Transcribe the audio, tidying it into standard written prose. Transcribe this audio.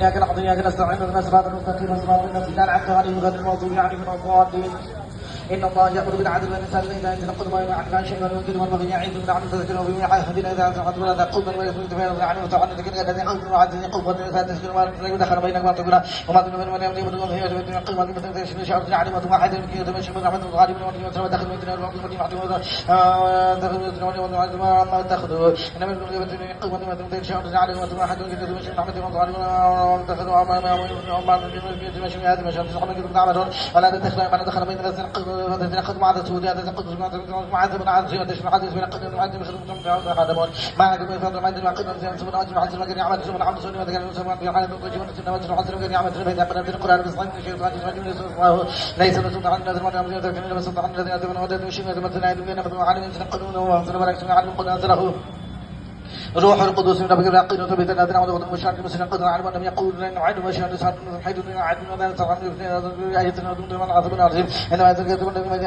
إياك نعبد وإياك نستعين اهدنا الصراط المستقيم صراط الذين أنعمت عليهم غير المغضوب عليهم ولا الضالين. إن الله يأمر بالعدل والإحسان وإيتاء ذي القربى وينهى عن الفحشاء والمنكر والبغي يعظكم لعلكم تذكرون وبما يعهدنا إذا أنتم ولا تقوموا ولا تفسدوا في الأرض عنه وتعالى ذكر الذي أنزل وعزني قوة فاتسكن ولا دخل بينك وتقول وما بين من يملك من وهي جبت من قوة من تشمل شعر علم وما حد من كيد من شمل رحمة الغالب من يوم دخل من الأرض من معتمد دخل من الأرض ما تأخذوا إنما من قوة من تشمل علم وما حد من كيد من شمل رحمة الغالب دخل وما من شمل هذا مشان صحبه كتب تعملون ولا دخل بين الناس قد مع السود هذا قد مع ذبنا عن زي ما تشمل حديث من قد مع ذبنا خدمة هذا ما عندما يفضل ما عندما قد زي سبحان الله عز وجل يعمل سبحان عبد سبحانه وتعالى سبحانه في حال القيم والسنة والسنة عز وجل يعمل سبحانه يقرأ في القرآن بصحيح من شيء الله ليس رسول عن الذين من يمزون تكلم بس عن الذين يتمنون ودد وشيء يتمثل بين مثل عالم سنقلون وانزل بركة من عالم قد أنزله روح القدس من ربك العقيد وثبت الأذن عوض وضم الشرق مسلم قدر علم أنهم يقولون أن نعيد وشهد سعد من حيث نعيد وذلك سعد من آية ودون من عظم العظيم إنما يتركون من